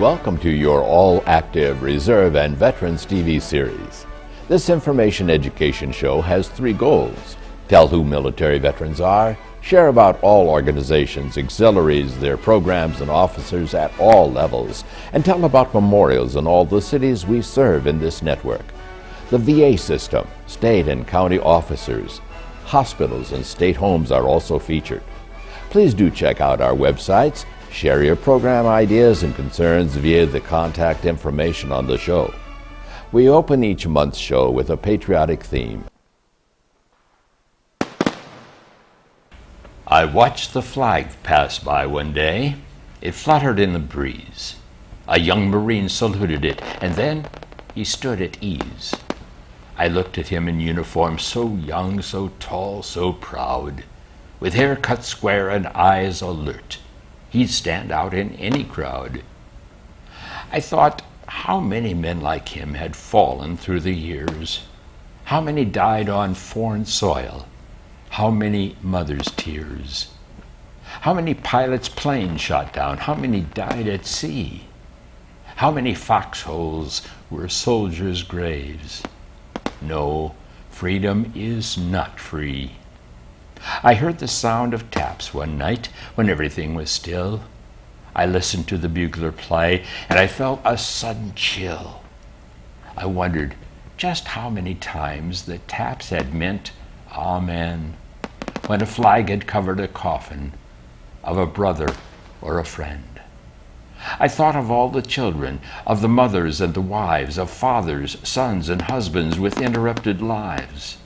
welcome to your all-active Reserve and Veterans TV series. This information education show has three goals: tell who military veterans are, share about all organizations, auxiliaries, their programs and officers at all levels, and tell about memorials in all the cities we serve in this network. The VA system, state and county officers, hospitals and state homes are also featured. Please do check out our websites. Share your program ideas and concerns via the contact information on the show. We open each month's show with a patriotic theme. I watched the flag pass by one day. It fluttered in the breeze. A young Marine saluted it, and then he stood at ease. I looked at him in uniform, so young, so tall, so proud, with hair cut square and eyes alert. He'd stand out in any crowd. I thought how many men like him had fallen through the years, how many died on foreign soil, how many mothers' tears, how many pilots' planes shot down, how many died at sea, how many foxholes were soldiers' graves. No, freedom is not free. I heard the sound of taps one night when everything was still. I listened to the bugler play, and I felt a sudden chill. I wondered just how many times the taps had meant amen when a flag had covered a coffin of a brother or a friend. I thought of all the children, of the mothers and the wives, of fathers, sons, and husbands with interrupted lives.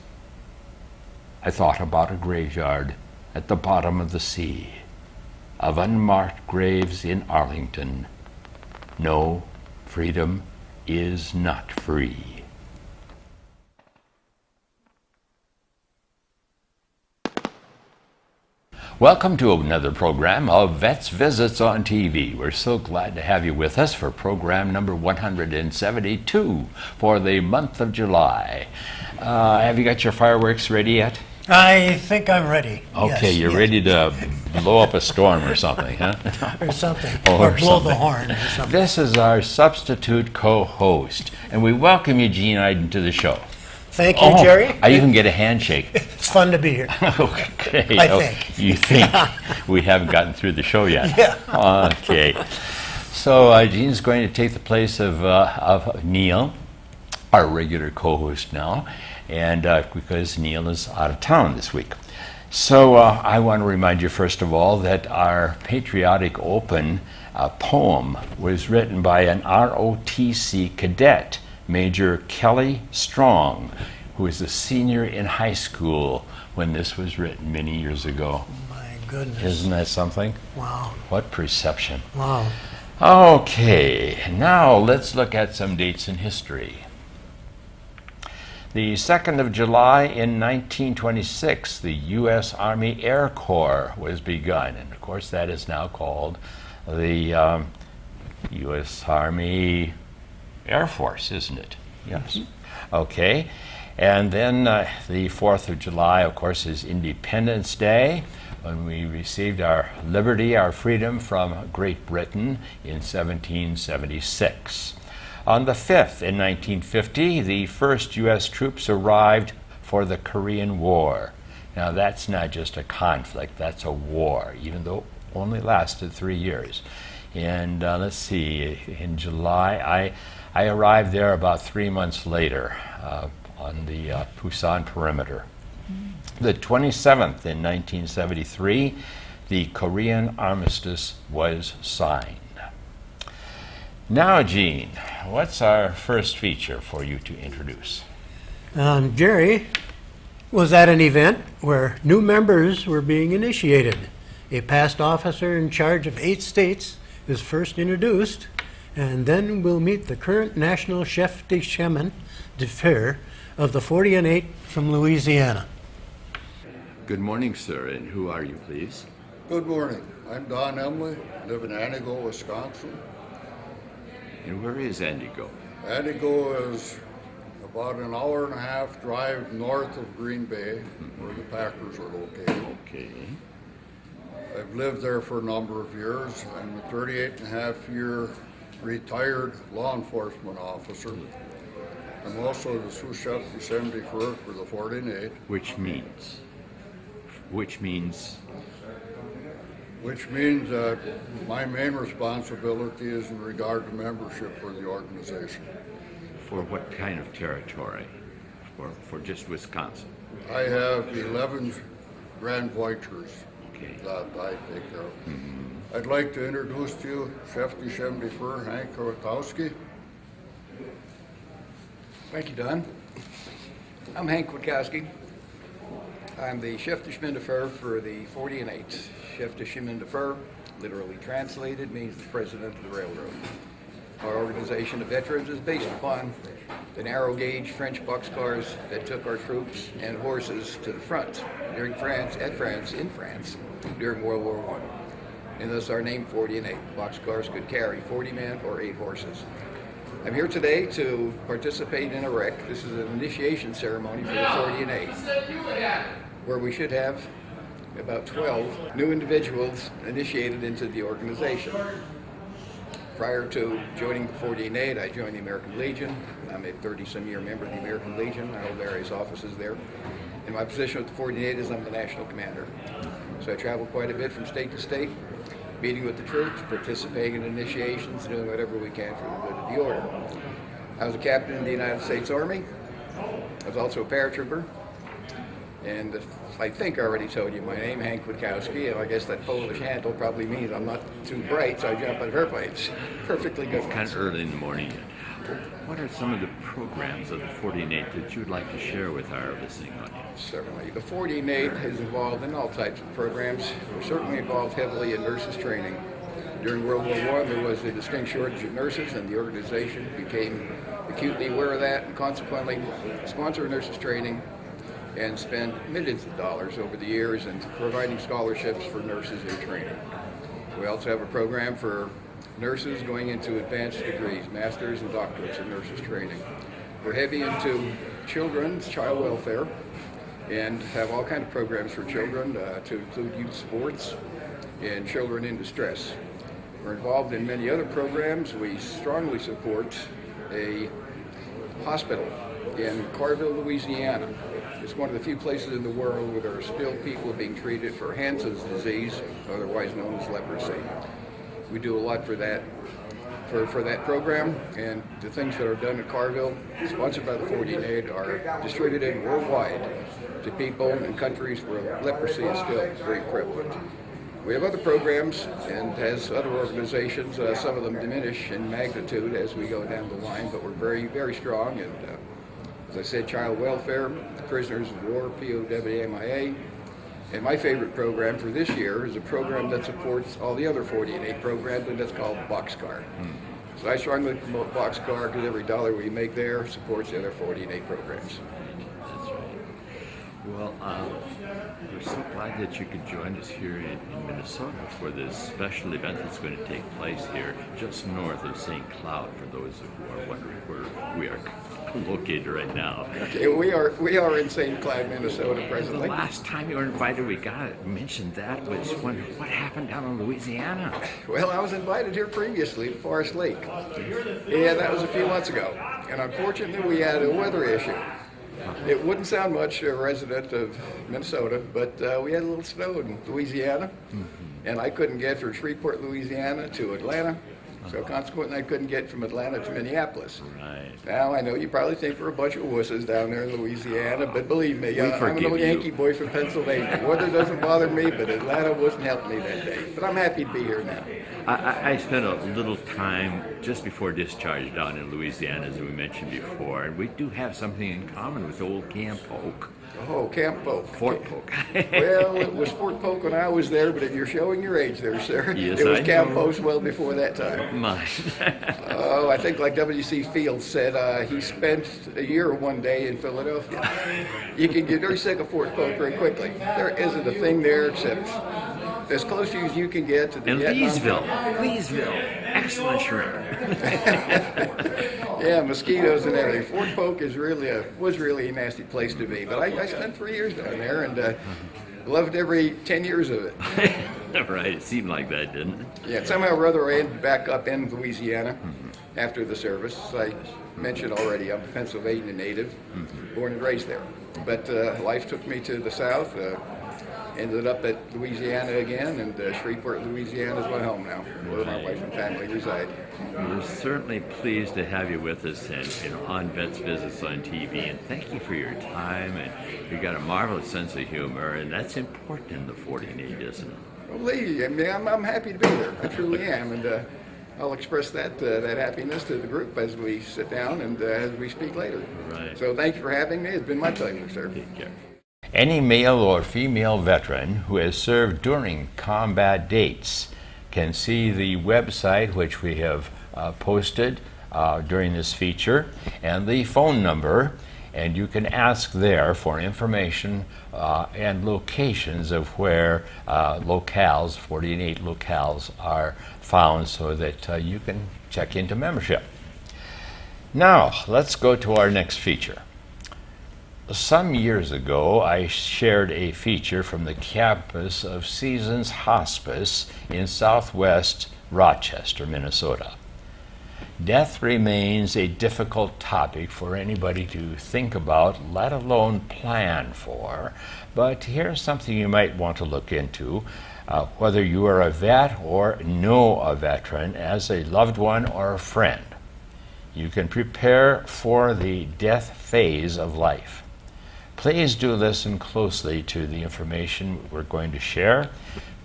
I thought about a graveyard at the bottom of the sea, of unmarked graves in Arlington. No, freedom is not free. Welcome to another program of Vets Visits on TV. We're so glad to have you with us for program number 172 for the month of July. Have you got your fireworks ready yet? I think I'm ready. Okay, yes, you're yes. ready to blow up a storm or something, huh? Or something. Or Or blow something. the horn or something. This is our substitute co-host, and we welcome you, Gene Iden, to the show. Thank you, Jerry. I even get a handshake. It's fun to be here. Okay. I think. You think we haven't gotten through the show yet? Yeah. Okay. So Gene's going to take the place of Neil, our regular co-host now, and because Neil is out of town this week. So I want to remind you, first of all, that our Patriotic Open poem was written by an ROTC cadet, Major Kelly Strong, who was a senior in high school when this was written many years ago. My goodness. Isn't that something? Wow. What perception. Wow. Okay, now let's look at some dates in history. The 2nd of July in 1926, the U.S. Army Air Corps was begun, and of course that is now called the U.S. Army Air Force, isn't it? Yes. Okay, and then the 4th of July, of course, is Independence Day, when we received our liberty, our freedom from Great Britain in 1776. On the 5th, in 1950, the first U.S. troops arrived for the Korean War. Now, that's not just a conflict, that's a war, even though it only lasted 3 years. And let's see, in July, I arrived there about 3 months later on the Pusan perimeter. The 27th, in 1973, the Korean armistice was signed. Now, Gene, what's our first feature for you to introduce? Jerry was at an event where new members were being initiated. A past officer in charge of 8 states is first introduced, and then we'll meet the current national chef de chemin d'affaires of the 40 and 8 from Louisiana. Good morning, sir, and who are you, please? Good morning. I'm Don Emily, live in Antigo, Wisconsin. And where is Antigo? Antigo is about an hour and a half drive north of Green Bay, where the Packers are located. Okay. I've lived there for a number of years. I'm a 38 and a half year retired law enforcement officer. I'm also the sous-chef de assembly for the 48, Which means that my main responsibility is in regard to membership for the organization. for what kind of territory? For just Wisconsin? I have 11 Grand Voitures Okay. that I take care of. I'd like to introduce to you Chef de Assembly for Hank Kowatowski. Thank you, Don. I'm Hank Kwiatkowski. I'm the chef de chemin de fer for the 40 and 8. Chef de chemin de fer, literally translated, means the president of the railroad. Our organization of veterans is based upon the narrow gauge French boxcars that took our troops and horses to the front in France during World War I. And thus our name 40 and 8. Boxcars could carry 40 men or 8 horses. I'm here today to participate in a rec. This is an initiation ceremony for the 40 and 8, where we should have about 12 new individuals initiated into the organization. Prior to joining the 40 and 8, I joined the American Legion. I'm a 30-some-year member of the American Legion. I hold various offices there. And my position with the 40 and 8 is I'm the national commander. So I travel quite a bit from state to state, meeting with the troops, participating in initiations, doing whatever we can for the good of the order. I was a captain in the United States Army. I was also a paratrooper. And I think I already told you my name, Hank Kwiatkowski, and I guess that Polish handle probably means I'm not too bright, so I jump out of airplanes. Perfectly good. It's kind of early in the morning yet. What are some of the programs of the 40 and 8 that you'd like to share with our listening audience? Certainly. The 40 and 8 is involved in all types of programs. We're certainly involved heavily in nurses training. During World War I, there was a distinct shortage of nurses, and the organization became acutely aware of that, and consequently sponsored nurses training and spend millions of dollars over the years in providing scholarships for nurses in training. We also have a program for nurses going into advanced degrees, masters and doctorates in nurses training. We're heavy into children's child welfare and have all kinds of programs for children to include youth sports and children in distress. We're involved in many other programs. We strongly support a hospital in Carville, Louisiana. It's one of the few places in the world where there are still people being treated for Hansen's disease, otherwise known as leprosy. We do a lot for that program, and the things that are done at Carville, sponsored by the 40 and 8, are distributed worldwide to people in countries where leprosy is still very prevalent. We have other programs, and as other organizations, some of them diminish in magnitude as we go down the line, but we're very, very strong. And as I said, child welfare, prisoners of war, POW/MIA. And my favorite program for this year is a program that supports all the other 40 and 8 programs, and that's called Boxcar. So I strongly promote Boxcar because every dollar we make there supports the other 40 and 8 programs. That's right. Well, we're so glad that you could join us here in Minnesota for this special event that's going to take place here just north of St. Cloud, for those who are wondering where we are located right now. Okay, we are in St. Cloud, Minnesota The presently. last time you were invited, we mentioned that was when what happened down in Louisiana. Well, I was invited here previously to Forest Lake. Yeah, that was a few months ago. And unfortunately, we had a weather issue. It wouldn't sound much to a resident of Minnesota, but we had a little snow in Louisiana, and I couldn't get from Shreveport, Louisiana to Atlanta. So consequently, I couldn't get from Atlanta to Minneapolis. Right. Now, I know you probably think we're a bunch of wusses down there in Louisiana, but believe me, I'm a forgive little you. Yankee boy from Pennsylvania. Weather doesn't bother me, but Atlanta wasn't helping me that day. But I'm happy to be here now. I spent a little time just before discharge down in Louisiana, as we mentioned before, and we do have something in common with old Camp Polk. Oh, Camp Polk. Fort Polk. Well, it was Fort Polk when I was there, but you're showing your age there, sir. Yes, it was I Camp know. Polk well before that time. Mine. Oh, I think like W.C. Fields said, he spent a year one day in Philadelphia. You can get very sick of Fort Polk very quickly. There isn't a thing there except as close as you can get to the And Vietnam. Leesville. Excellent shrimp. Yeah, mosquitoes and everything. Fort Polk was really a nasty place to be. But I spent 3 years down there and loved every 10 years of it. Right, it seemed like that, didn't it? Yeah, somehow or other I ended back up in Louisiana after the service. I mentioned already I'm a Pennsylvania native, born and raised there. But life took me to the south. Ended up at Louisiana again, and Shreveport, Louisiana is my home now, where my wife and family reside. We're certainly pleased to have you with us and on Vets Visits on TV, and thank you for your time. And you've got a marvelous sense of humor, and that's important in the 48, isn't it? Well, Lee, I mean, I'm happy to be there. I truly am, and I'll express that happiness to the group as we sit down and as we speak later. Right. So thank you for having me. It's been my pleasure, sir. Take care. Any male or female veteran who has served during combat dates can see the website which we have posted during this feature and the phone number, and you can ask there for information and locations of where 48 locales are found so that you can check into membership. Now, let's go to our next feature. Some years ago, I shared a feature from the campus of Seasons Hospice in southwest Rochester, Minnesota. Death remains a difficult topic for anybody to think about, let alone plan for. But here's something you might want to look into, whether you are a vet or know a veteran as a loved one or a friend. You can prepare for the death phase of life. Please do listen closely to the information we're going to share.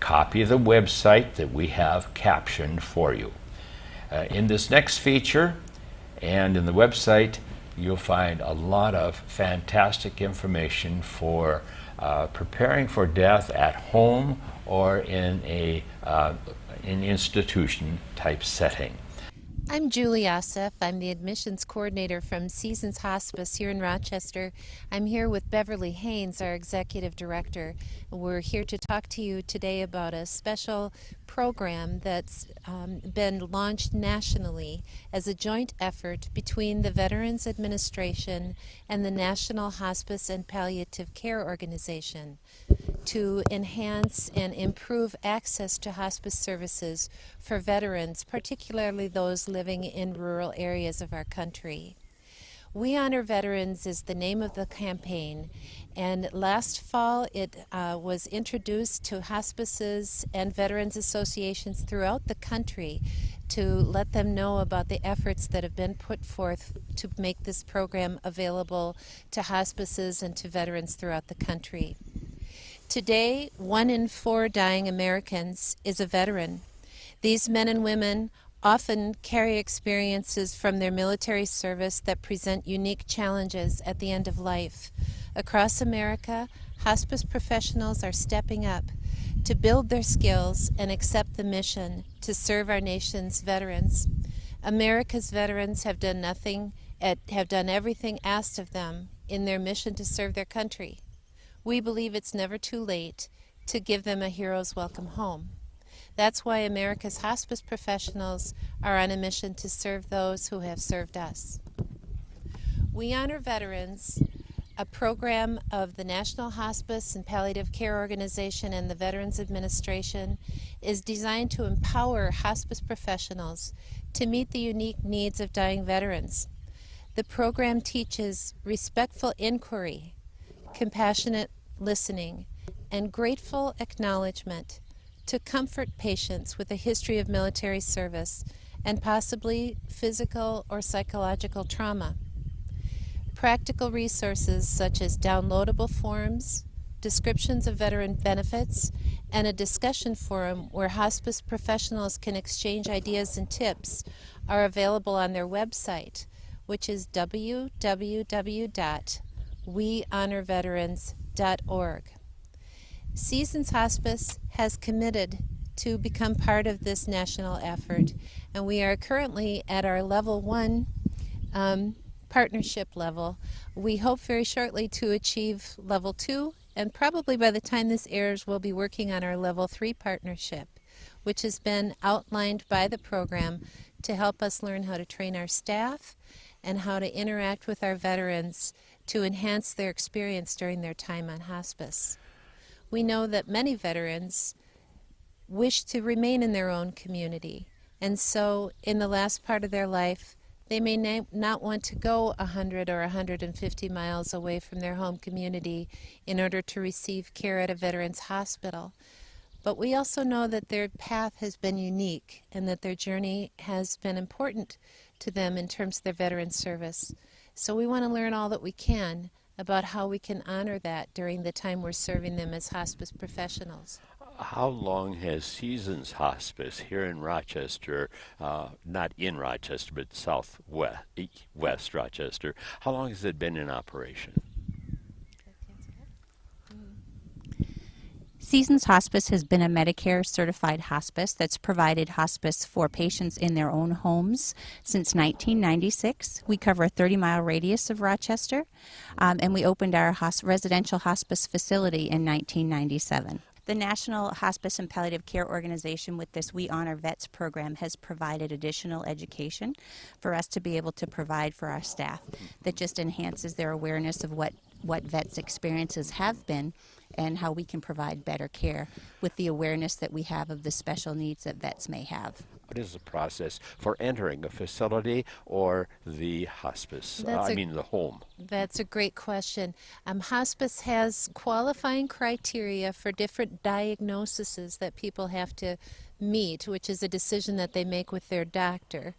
Copy the website that we have captioned for you. In this next feature and in the website, you'll find a lot of fantastic information for preparing for death at home or in an institution type setting. I'm Julie Assef. I'm the admissions coordinator from Seasons Hospice here in Rochester. I'm here with Beverly Haynes, our executive director. We're here to talk to you today about a special program that's been launched nationally as a joint effort between the Veterans Administration and the National Hospice and Palliative Care Organization to enhance and improve access to hospice services for veterans, particularly those living in rural areas of our country. We Honor Veterans is the name of the campaign, and last fall it was introduced to hospices and veterans associations throughout the country to let them know about the efforts that have been put forth to make this program available to hospices and to veterans throughout the country. Today, 1 in 4 dying Americans is a veteran. These men and women often carry experiences from their military service that present unique challenges at the end of life. Across America, hospice professionals are stepping up to build their skills and accept the mission to serve our nation's veterans. America's veterans have done everything asked of them in their mission to serve their country. We believe it's never too late to give them a hero's welcome home. That's why America's hospice professionals are on a mission to serve those who have served us. We Honor Veterans, a program of the National Hospice and Palliative Care Organization and the Veterans Administration, is designed to empower hospice professionals to meet the unique needs of dying veterans. The program teaches respectful inquiry, compassionate listening, and grateful acknowledgement to comfort patients with a history of military service and possibly physical or psychological trauma. Practical resources such as downloadable forms, descriptions of veteran benefits, and a discussion forum where hospice professionals can exchange ideas and tips are available on their website, which is www.wehonorveterans.org. Seasons Hospice has committed to become part of this national effort, and we are currently at our level 1 partnership level. We hope very shortly to achieve level 2, and probably by the time this airs we'll be working on our level 3 partnership, which has been outlined by the program to help us learn how to train our staff and how to interact with our veterans to enhance their experience during their time on hospice. We know that many veterans wish to remain in their own community. And so in the last part of their life, they may not want to go 100 or 150 miles away from their home community in order to receive care at a veterans hospital. But we also know that their path has been unique and that their journey has been important to them in terms of their veteran service. So we want to learn all that we can about how we can honor that during the time we're serving them as hospice professionals. How long has Seasons Hospice here in Rochester, not in Rochester, but southwest, west Rochester, how long has it been in operation? Seasons Hospice has been a Medicare certified hospice that's provided hospice for patients in their own homes since 1996. We cover a 30-mile radius of Rochester, and we opened our residential hospice facility in 1997. The National Hospice and Palliative Care Organization, with this We Honor Vets program, has provided additional education for us to be able to provide for our staff that just enhances their awareness of what vets' experiences have been and how we can provide better care with the awareness that we have of the special needs that vets may have. What is the process for entering a facility or the hospice? The home. That's a great question. Hospice has qualifying criteria for different diagnoses that people have to meet, which is a decision that they make with their doctor.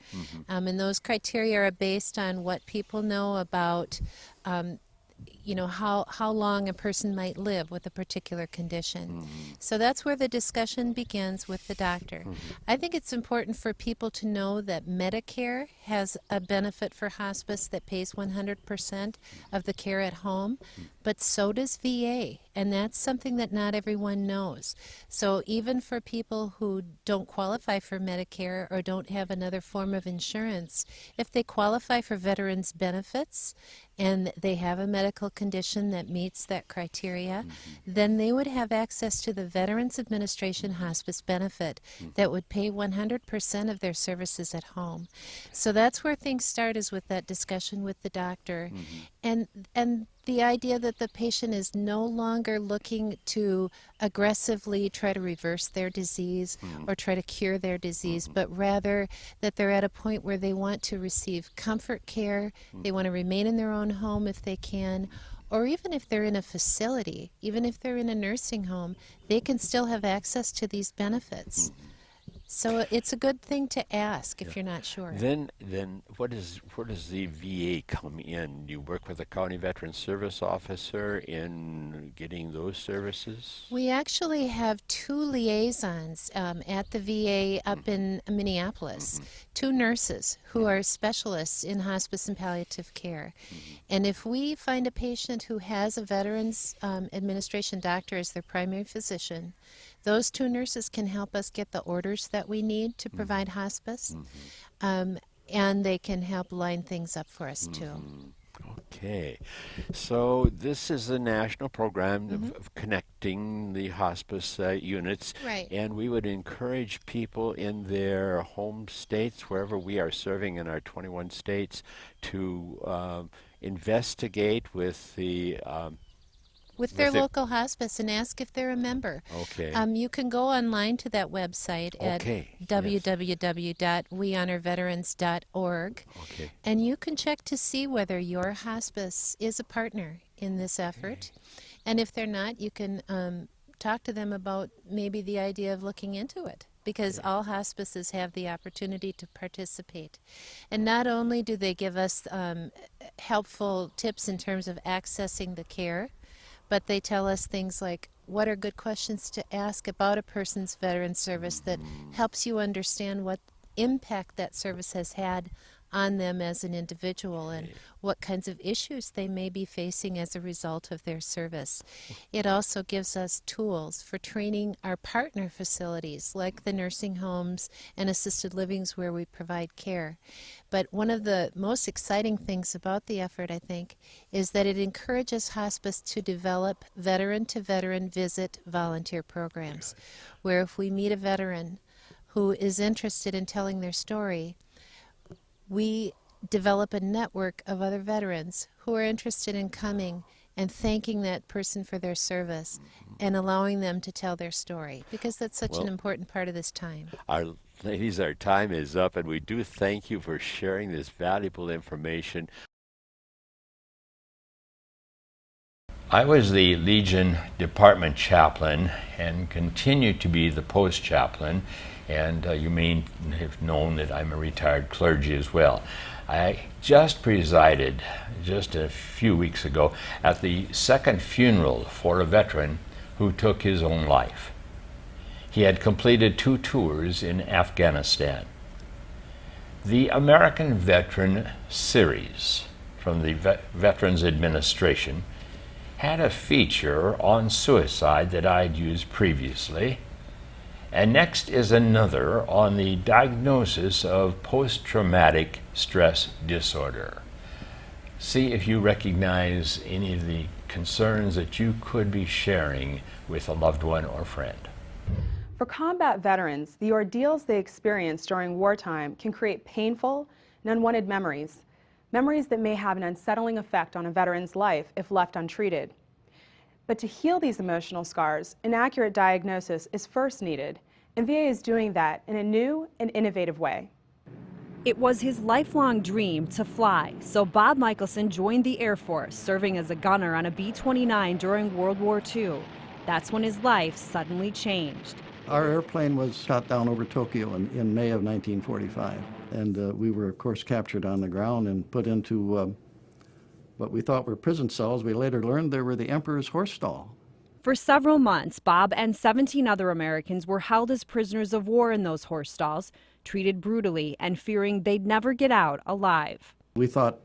And those criteria are based on what people know about how long a person might live with a particular condition. So that's where the discussion begins with the doctor. I think it's important for people to know that Medicare has a benefit for hospice that pays 100% of the care at home, but so does VA, and that's something that not everyone knows. So even for people who don't qualify for Medicare or don't have another form of insurance, if they qualify for veterans benefits and they have a medical condition that meets that criteria, then they would have access to the Veterans Administration hospice benefit that would pay 100% of their services at home. So that's where things start, is with that discussion with the doctor. And the idea that the patient is no longer looking to aggressively try to reverse their disease or try to cure their disease, but rather that they're at a point where they want to receive comfort care, they want to remain in their own home if they can, or even if they're in a facility, even if they're in a nursing home, they can still have access to these benefits. So it's a good thing to ask if you're not sure. Then where does the VA come in? Do you work with a county veteran service officer in getting those services? We actually have 2 liaisons at the VA up in Minneapolis, 2 nurses who are specialists in hospice and palliative care. And if we find a patient who has a Veterans Administration doctor as their primary physician, those 2 nurses can help us get the orders that we need to provide hospice, and they can help line things up for us too. Okay, so this is a national program of connecting the hospice units, Right. and we would encourage people in their home states, wherever we are serving in our 21 states, to investigate with the With their local hospice and ask if they're a member. Okay. You can go online to that website at www.wehonorveterans.org, and you can check to see whether your hospice is a partner in this effort. And if they're not, you can talk to them about maybe the idea of looking into it, because all hospices have the opportunity to participate. And not only do they give us helpful tips in terms of accessing the care, but they tell us things like what are good questions to ask about a person's veteran service that helps you understand what impact that service has had on them as an individual and what kinds of issues they may be facing as a result of their service. It also gives us tools for training our partner facilities like the nursing homes and assisted livings where we provide care. But one of the most exciting things about the effort, I think, is that it encourages hospice to develop veteran-to-veteran visit volunteer programs, where if we meet a veteran who is interested in telling their story, we develop a network of other veterans who are interested in coming and thanking that person for their service and allowing them to tell their story, because that's such an important part of this time. Ladies, our time is up, and we do thank you for sharing this valuable information. I was the Legion Department chaplain and continue to be the post chaplain, and you may have known that I'm a retired clergy as well. I just presided just a few weeks ago at the second funeral for a veteran who took his own life. He had completed 2 tours in Afghanistan. The American Veteran series from the Veterans Administration had a feature on suicide that I'd used previously, and next is another on the diagnosis of post-traumatic stress disorder. See if you recognize any of the concerns that you could be sharing with a loved one or friend. For combat veterans, the ordeals they experience during wartime can create painful and unwanted memories that may have an unsettling effect on a veteran's life if left untreated. But to heal these emotional scars, an accurate diagnosis is first needed, and VA is doing that in a new and innovative way. It was his lifelong dream to fly, so Bob Michelson joined the Air Force, serving as a gunner on a B-29 during World War II. That's when his life suddenly changed. Our airplane was shot down over Tokyo in May of 1945, and we were, of course, captured on the ground and put into what we thought were prison cells. We later learned they were the Emperor's horse stall. For several months, Bob and 17 other Americans were held as prisoners of war in those horse stalls, treated brutally and fearing they'd never get out alive. We thought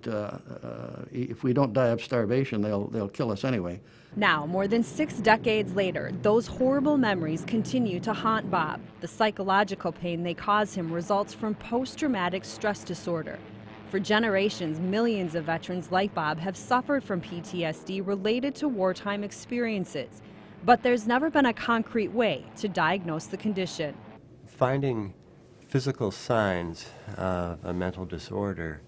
if we don't die of starvation, they'll kill us anyway. Now, more than 6 decades later, those horrible memories continue to haunt Bob. The psychological pain they cause him results from post-traumatic stress disorder. For generations, millions of veterans like Bob have suffered from PTSD related to wartime experiences. But there's never been a concrete way to diagnose the condition. Finding physical signs of a mental disorder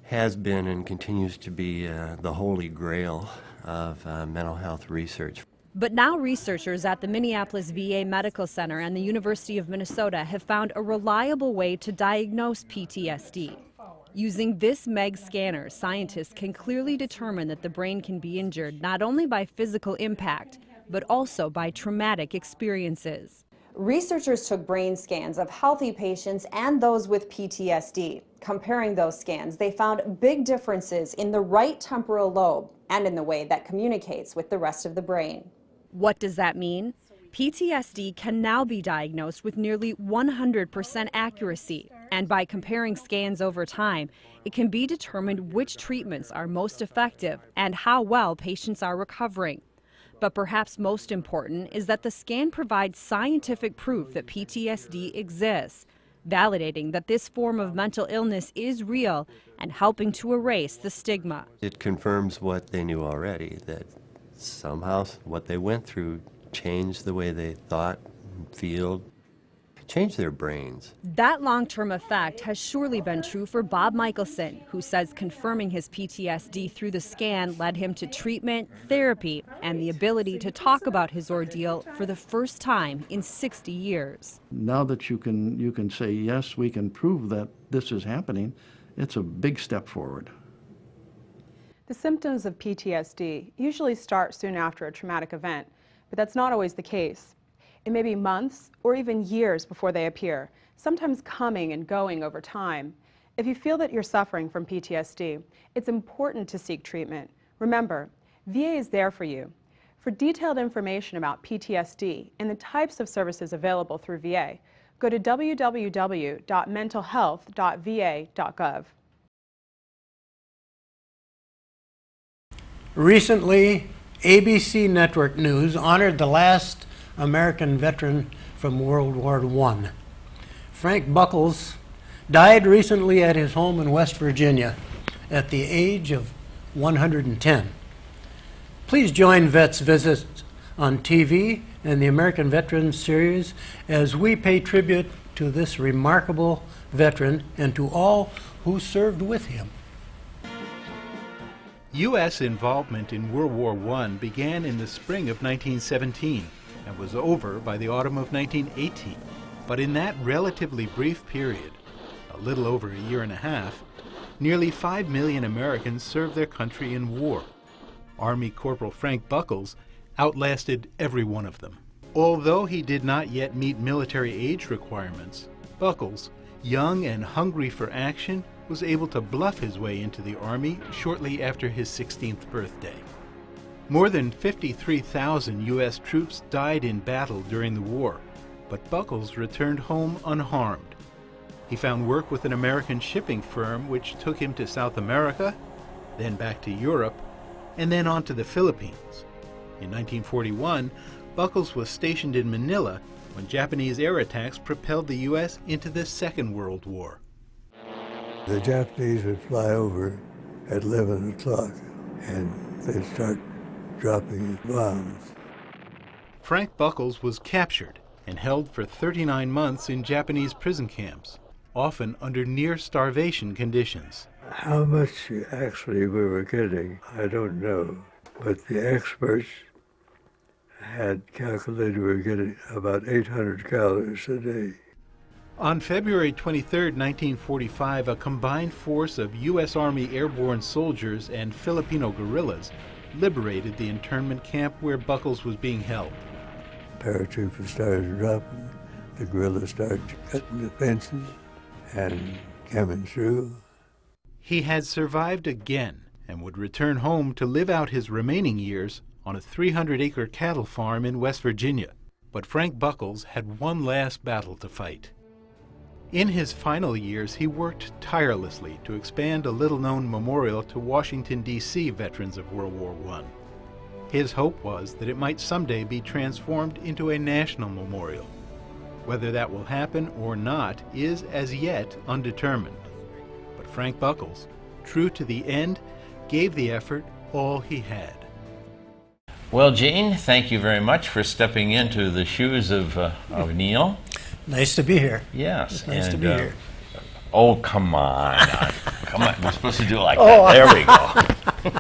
has been and continues to be the holy grail of mental health research. But now researchers at the Minneapolis VA Medical Center and the University of Minnesota have found a reliable way to diagnose PTSD. Using this MEG scanner, scientists can clearly determine that the brain can be injured not only by physical impact, but also by traumatic experiences. Researchers took brain scans of healthy patients and those with PTSD. Comparing those scans, they found big differences in the right temporal lobe and in the way that communicates with the rest of the brain. What does that mean? PTSD can now be diagnosed with nearly 100% accuracy, and by comparing scans over time, it can be determined which treatments are most effective and how well patients are recovering. But perhaps most important is that the scan provides scientific proof that PTSD exists, validating that this form of mental illness is real and helping to erase the stigma. It confirms what they knew already, that somehow what they went through changed the way they thought, feel, changed their brains. That long-term effect has surely been true for Bob Michelson, who says confirming his PTSD through the scan led him to treatment, therapy, and the ability to talk about his ordeal for the first time in 60 years. Now that you can say, yes, we can prove that this is happening, it's a big step forward. The symptoms of PTSD usually start soon after a traumatic event, but that's not always the case. It may be months or even years before they appear, sometimes coming and going over time. If you feel that you're suffering from PTSD, it's important to seek treatment. Remember, VA is there for you. For detailed information about PTSD and the types of services available through VA, go to www.mentalhealth.va.gov. Recently, ABC Network News honored the last American veteran from World War I. Frank Buckles died recently at his home in West Virginia at the age of 110. Please join Vets Visits on TV and the American Veterans series as we pay tribute to this remarkable veteran and to all who served with him. U.S. involvement in World War I began in the spring of 1917 and was over by the autumn of 1918. But in that relatively brief period, a little over a year and a half, nearly 5 million Americans served their country in war. Army Corporal Frank Buckles outlasted every one of them. Although he did not yet meet military age requirements, Buckles, young and hungry for action, was able to bluff his way into the Army shortly after his 16th birthday. More than 53,000 U.S. troops died in battle during the war, but Buckles returned home unharmed. He found work with an American shipping firm which took him to South America, then back to Europe, and then on to the Philippines. In 1941, Buckles was stationed in Manila when Japanese air attacks propelled the U.S. into the Second World War. The Japanese would fly over at 11 o'clock and they'd start dropping bombs. Frank Buckles was captured and held for 39 months in Japanese prison camps, often under near starvation conditions. How much actually we were getting, I don't know, but the experts had calculated we were getting about 800 calories a day. On February 23, 1945, a combined force of U.S. Army airborne soldiers and Filipino guerrillas liberated the internment camp where Buckles was being held. Paratroopers started dropping, the guerrillas started cutting the fences and coming through. He had survived again and would return home to live out his remaining years on a 300-acre cattle farm in West Virginia. But Frank Buckles had one last battle to fight. In his final years, he worked tirelessly to expand a little-known memorial to Washington, D.C. veterans of World War I. His hope was that it might someday be transformed into a national memorial. Whether that will happen or not is as yet undetermined. But Frank Buckles, true to the end, gave the effort all he had. Well, Gene, thank you very much for stepping into the shoes of Neil. Nice to be here. Yes. It's nice to be here. Oh, come on. Come on. We're supposed to do it like that. There we go.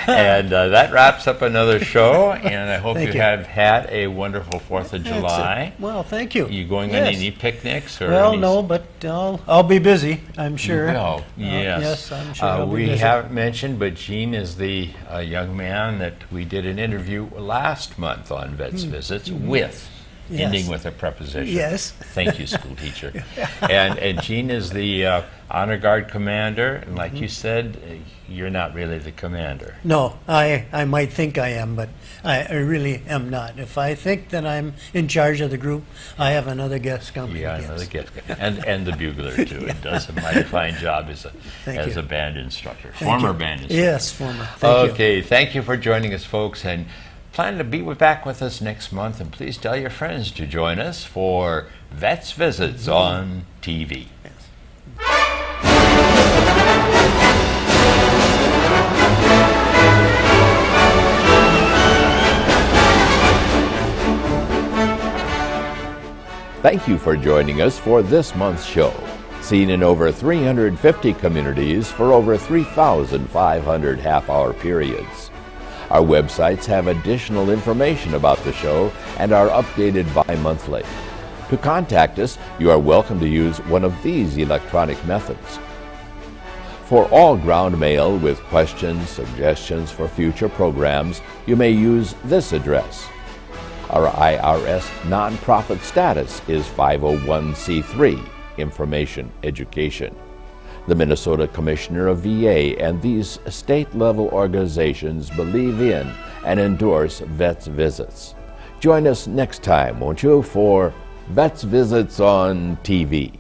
And that wraps up another show, and I hope you have had a wonderful 4th of July. Well, thank you. You going on any picnics? Or well, no, but I'll be busy, I'm sure. You will, yes. Yes, I'm sure I'll be we busy. haven't mentioned, but Gene is the young man that we did an interview last month on Vets Visits with. Yes. Ending with a preposition. Yes. Thank you, school teacher. And Gene is the honor guard commander, and like you said, you're not really the commander. No, I might think I am, but I really am not. If I think that I'm in charge of the group, I have another guest coming. Yeah, another guest, and the bugler too. It does a mighty fine job as a band instructor, former band instructor. Yes, former. Thank you. Thank you for joining us, folks, and plan to be back with us next month, and please tell your friends to join us for Vets Visits on TV. Thank you for joining us for this month's show. Seen in over 350 communities for over 3,500 half-hour periods. Our websites have additional information about the show and are updated bi-monthly. To contact us, you are welcome to use one of these electronic methods. For all ground mail with questions, suggestions for future programs, you may use this address. Our IRS nonprofit status is 501c3, Information Education. The Minnesota Commissioner of VA and these state-level organizations believe in and endorse Vets Visits. Join us next time, won't you, for Vets Visits on TV.